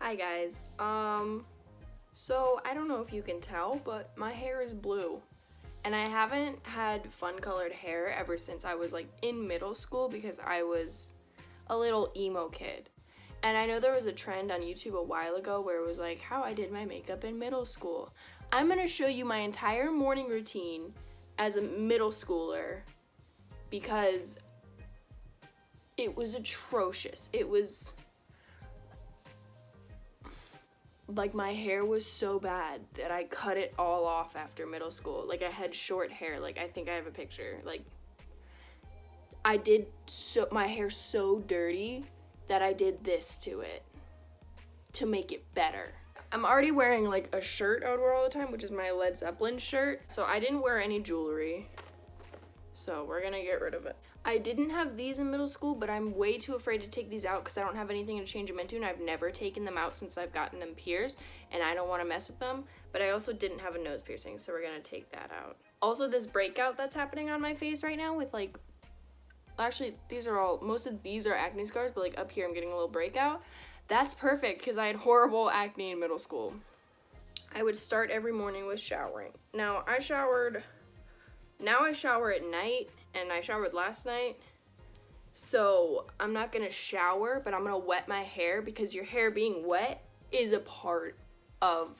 Hi guys. So I don't know if you can tell, but my hair is blue. And I haven't had fun colored hair ever since I was like in middle school because I was a little emo kid. And I know there was a trend on YouTube a while ago where it was like how I did my makeup in middle school. I'm gonna show you my entire morning routine as a middle schooler because it was atrocious. It was like my hair was so bad that I cut it all off after middle school. Like I had short hair. Like I think I have a picture. Like I did my hair so dirty that I did this to it to make it better. I'm already wearing like a shirt I would wear all the time, which is my Led Zeppelin shirt. So I didn't wear any jewelry. So we're gonna get rid of it. I didn't have these in middle school, but I'm way too afraid to take these out because I don't have anything to change them into, and I've never taken them out since I've gotten them pierced, and I don't want to mess with them. But I also didn't have a nose piercing, so we're gonna take that out. Also, this breakout that's happening on my face right now with like, actually most of these are acne scars, but like up here I'm getting a little breakout. That's perfect because I had horrible acne in middle school. I would start every morning with showering. Now I shower at night, and I showered last night, so I'm not gonna shower, but I'm gonna wet my hair because your hair being wet is a part of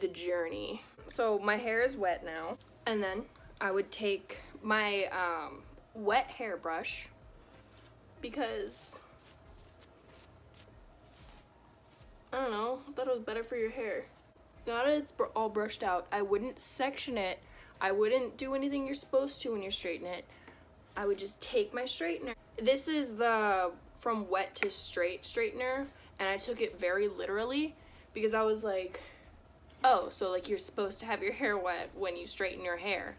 the journey. So my hair is wet now, and then I would take my wet hairbrush because I don't know, I thought it was better for your hair. Now that it's all brushed out, I wouldn't section it. I wouldn't do anything you're supposed to when you straighten it. I would just take my straightener. This is the from wet to straight straightener, and I took it very literally because I was like, oh, so like you're supposed to have your hair wet when you straighten your hair.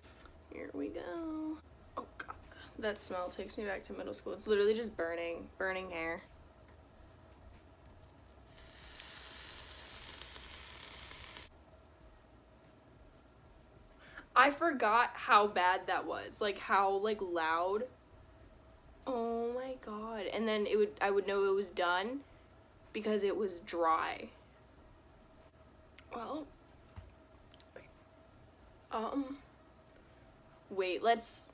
Here we go. Oh God, that smell takes me back to middle school. It's literally just burning hair. I forgot how bad that was, like how like loud. Oh my God. And then I would know it was done because it was dry. Well, wait, let's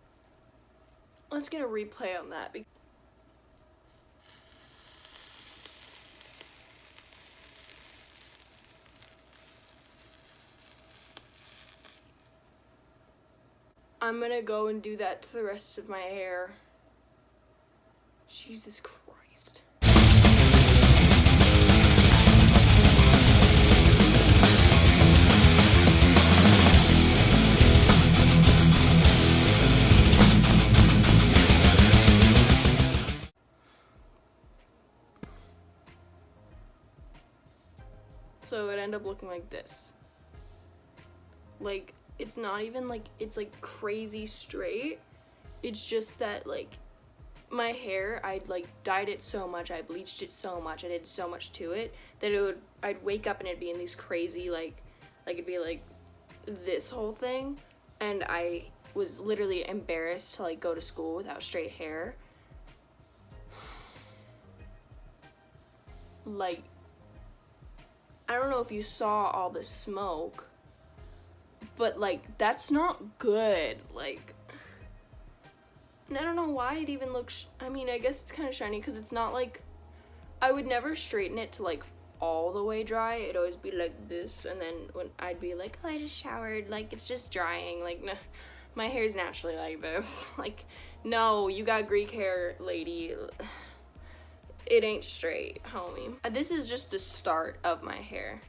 get a replay on that. I'm gonna go and do that to the rest of my hair. Jesus Christ. So it ended up looking like this. Like, it's not even like it's like crazy straight. It's just that like my hair, I'd like dyed it so much, I bleached it so much, I did so much to it that I'd wake up and it'd be in these crazy like it'd be like this whole thing, and I was literally embarrassed to like go to school without straight hair. Like, I don't know if you saw all the smoke, but like that's not good. Like, and I don't know why it even looks I mean, I guess it's kind of shiny because it's not like, I would never straighten it to like all the way dry. It'd always be like this, and then when I'd be like, oh, I just showered, like it's just drying. Like, no, my hair's naturally like this. Like, no, you got Greek hair, lady. It ain't straight, homie. This is just the start of my hair.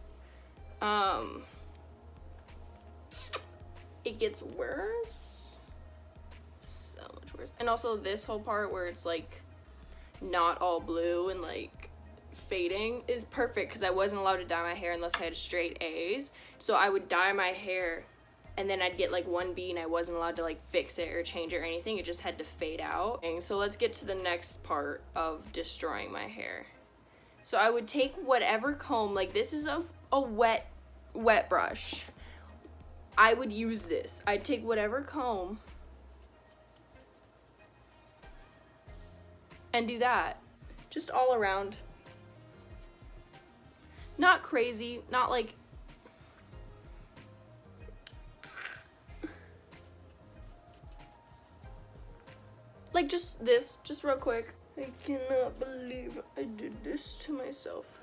It gets worse, so much worse. And also this whole part where it's like not all blue and like fading is perfect because I wasn't allowed to dye my hair unless I had straight A's. So I would dye my hair and then I'd get like 1B and I wasn't allowed to like fix it or change it or anything. It just had to fade out. And so let's get to the next part of destroying my hair. So I would take whatever comb, like this is a wet brush. I would use this. I'd take whatever comb and do that. Just all around. Not crazy, not like, just this, just real quick. I cannot believe I did this to myself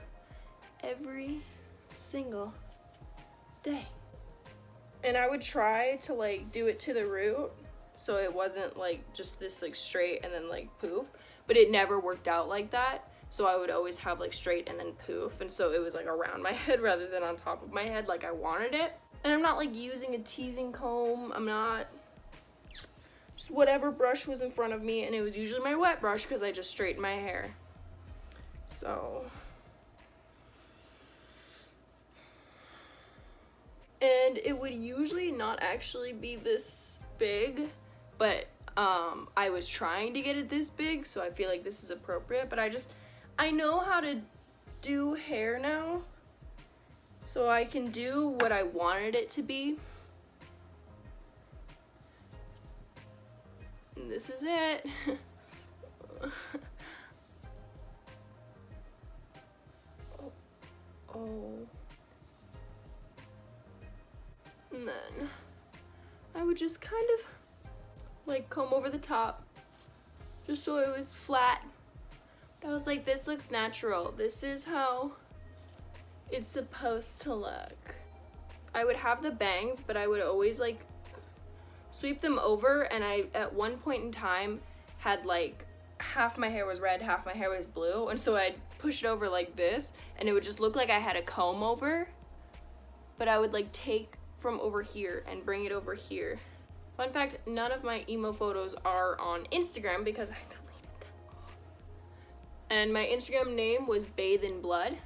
every single day. And I would try to like do it to the root, so it wasn't like just this like straight and then like poof, but it never worked out like that. So I would always have like straight and then poof, and so it was like around my head rather than on top of my head like I wanted it. And I'm not like using a teasing comb, I'm not, just whatever brush was in front of me, and it was usually my wet brush because I just straightened my hair. So, and it would usually not actually be this big, but I was trying to get it this big, so I feel like this is appropriate. But I know how to do hair now, so I can do what I wanted it to be. And this is it. Oh. And then I would just kind of like comb over the top just so it was flat. But I was like, this looks natural. This is how it's supposed to look. I would have the bangs, but I would always like sweep them over, and I at one point in time had like half my hair was red, half my hair was blue, and so I'd push it over like this, and it would just look like I had a comb over, but I would like take from over here and bring it over here. Fun fact, none of my emo photos are on Instagram because I deleted them all. And my Instagram name was Bathe in Blood.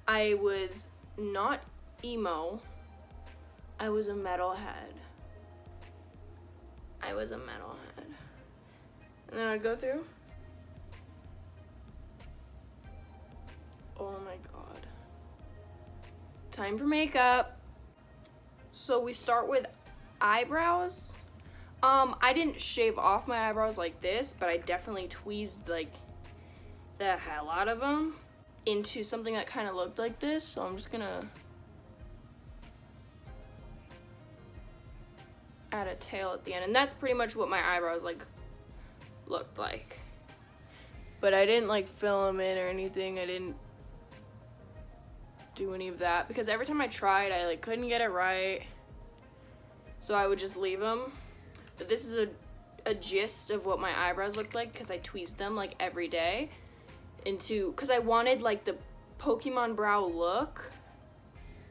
I was not emo, I was a metalhead. I was a metalhead. And then I'd go through. Oh my god. Time for makeup. So we start with eyebrows. I didn't shave off my eyebrows like this, but I definitely tweezed like the hell out of them into something that kind of looked like this. So I'm just gonna add a tail at the end, and that's pretty much what my eyebrows like looked like. But I didn't like fill them in or anything. I didn't do any of that because every time I tried, I like couldn't get it right, so I would just leave them. But this is a gist of what my eyebrows looked like because I tweezed them like every day into, because I wanted like the Pokemon brow look,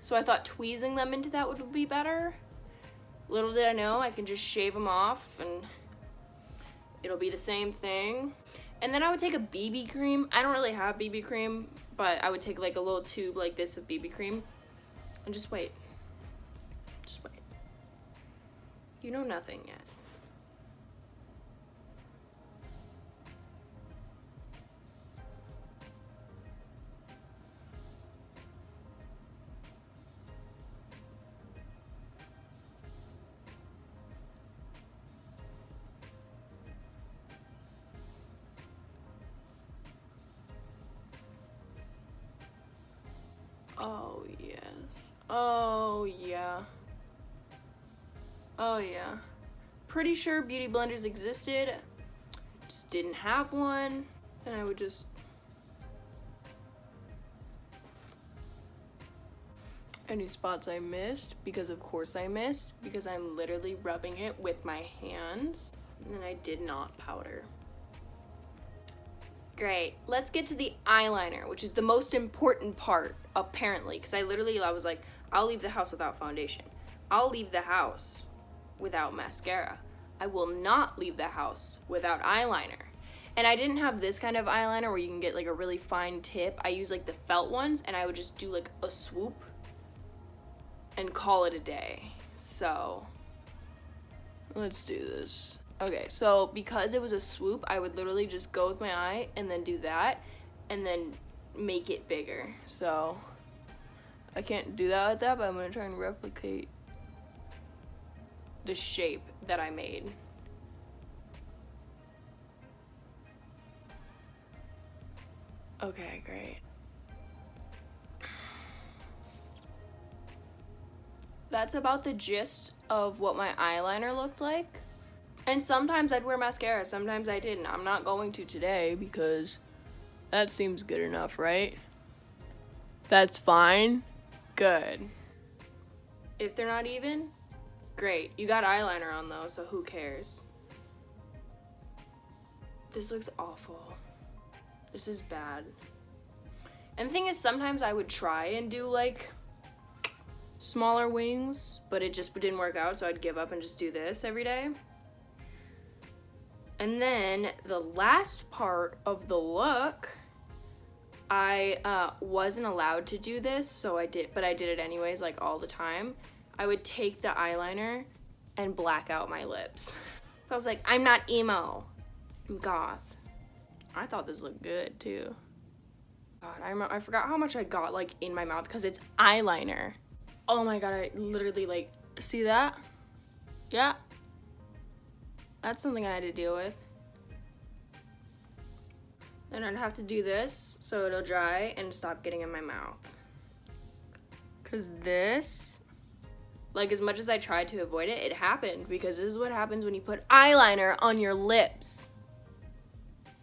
so I thought tweezing them into that would be better. Little did I know, I can just shave them off and it'll be the same thing. And then I would take a BB cream. I don't really have BB cream, but I would take like a little tube like this of BB cream and just wait. Just wait. You know nothing yet. Oh, yes. Oh, yeah. Oh, yeah. Pretty sure beauty blenders existed. Just didn't have one. And I would just... Any spots I missed, because of course I missed, because I'm literally rubbing it with my hands. And then I did not powder. Great, let's get to the eyeliner, which is the most important part, apparently, because I was like, I'll leave the house without foundation. I'll leave the house without mascara. I will not leave the house without eyeliner. And I didn't have this kind of eyeliner where you can get like a really fine tip. I use like the felt ones, and I would just do like a swoop and call it a day. So, let's do this. Okay, so because it was a swoop, I would literally just go with my eye and then do that and then make it bigger. So I can't do that with that, but I'm gonna try and replicate the shape that I made. Okay, great. that's about the gist of what my eyeliner looked like. And sometimes I'd wear mascara, sometimes I didn't. I'm not going to today because that seems good enough, right? That's fine. Good. If they're not even, great. You got eyeliner on though, so who cares? This looks awful. This is bad. And the thing is, sometimes I would try and do like smaller wings, but it just didn't work out, so I'd give up and just do this every day. And then the last part of the look, I wasn't allowed to do this, so I did, but I did it anyways, like all the time. I would take the eyeliner and black out my lips. So I was like, I'm not emo, I'm goth. I thought this looked good too. God, I forgot how much I got like in my mouth because it's eyeliner. Oh my god, I literally like, see that? Yeah. That's something I had to deal with. Then I'd have to do this so it'll dry and stop getting in my mouth. Cause this, like as much as I tried to avoid it, it happened because this is what happens when you put eyeliner on your lips.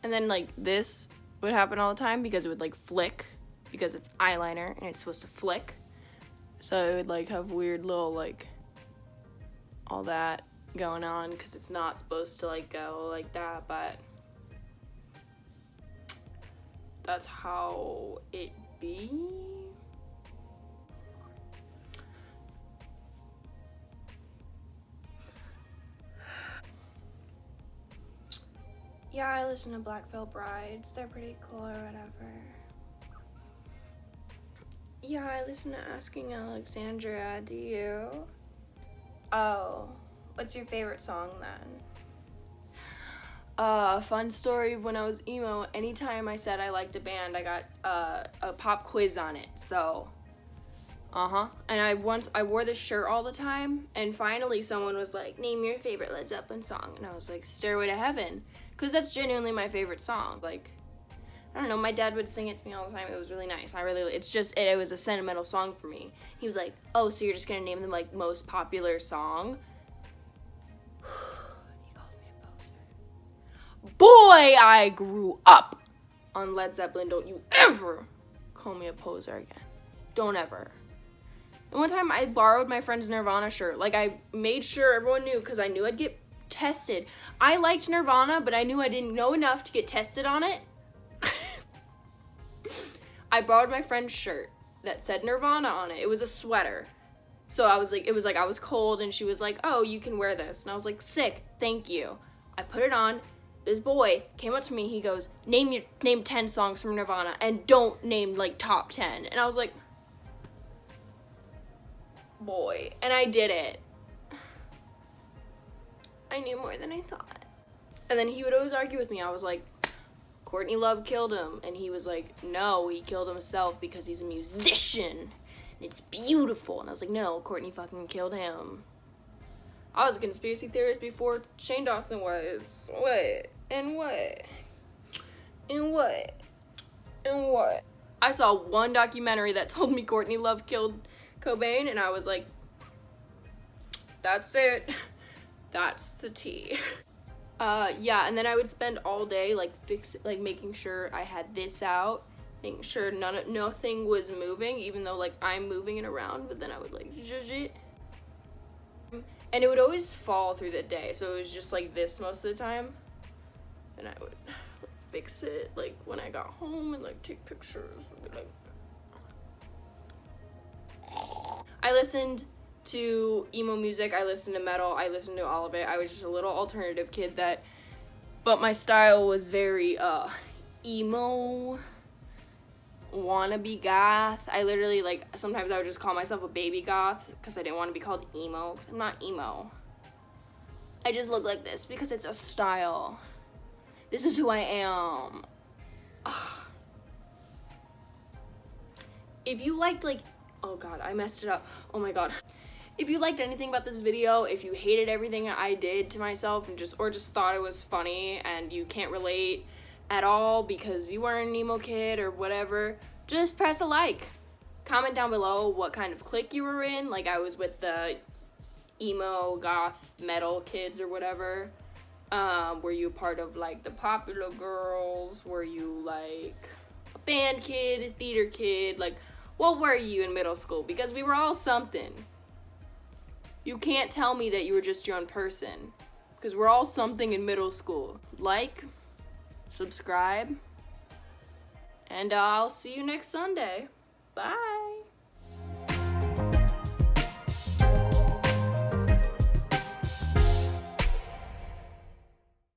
And then like this would happen all the time because it would like flick because it's eyeliner and it's supposed to flick. So it would like have weird little like all that going on because it's not supposed to like go like that, but that's how it be. Yeah, I listen to Black Veil Brides. They're pretty cool or whatever. Yeah, I listen to Asking Alexandria. Do you? Oh, what's your favorite song then? Fun story, when I was emo, anytime I said I liked a band, I got a pop quiz on it, so and I wore this shirt all the time, and finally someone was like, name your favorite Led Zeppelin song, and I was like, Stairway to Heaven, because that's genuinely my favorite song. Like, I don't know, my dad would sing it to me all the time. It was really nice. It was a sentimental song for me. He was like, oh, so you're just gonna name them like most popular song? He called me a poser. Boy, I grew up on Led Zeppelin. Don't you ever call me a poser again. Don't ever. And one time I borrowed my friend's Nirvana shirt. Like, I made sure everyone knew because I knew I'd get tested. I liked Nirvana, but I knew I didn't know enough to get tested on it. I borrowed my friend's shirt that said Nirvana on it. It was a sweater. So I was like, it was like I was cold and she was like, oh, you can wear this. And I was like, sick, thank you. I put it on. This boy came up to me. He goes, name 10 songs from Nirvana and don't name like top 10. And I was like, boy. And I did it. I knew more than I thought. And then he would always argue with me. I was like, Courtney Love killed him. And he was like, no, he killed himself because he's a musician. And it's beautiful. And I was like, no, Courtney fucking killed him. I was a conspiracy theorist before Shane Dawson was. What? And what? And what? And what? I saw one documentary that told me Courtney Love killed Cobain, and I was like, that's it. That's the tea. Yeah, and then I would spend all day like making sure I had this out, making sure nothing was moving, even though like I'm moving it around, but then I would like zhuzh it. And it would always fall through the day, so it was just like this most of the time. And I would fix it like when I got home and like take pictures. I listened to emo music, I listened to metal, I listened to all of it. I was just a little alternative kid but my style was very emo, wannabe goth. I literally like, sometimes I would just call myself a baby goth because I didn't want to be called emo. I'm not emo. I just look like this because it's a style. This is who I am. Ugh. If you liked like, oh god, I messed it up. Oh my god. If you liked anything about this video, if you hated everything I did to myself and just thought it was funny and you can't relate at all because you weren't an emo kid or whatever, just press a like. Comment down below what kind of clique you were in. Like, I was with the emo, goth, metal kids or whatever. Were you part of, like, the popular girls? Were you, like, a band kid, a theater kid? Like, what were you in middle school? Because we were all something. You can't tell me that you were just your own person. Because we're all something in middle school. Like, subscribe, and I'll see you next Sunday. Bye.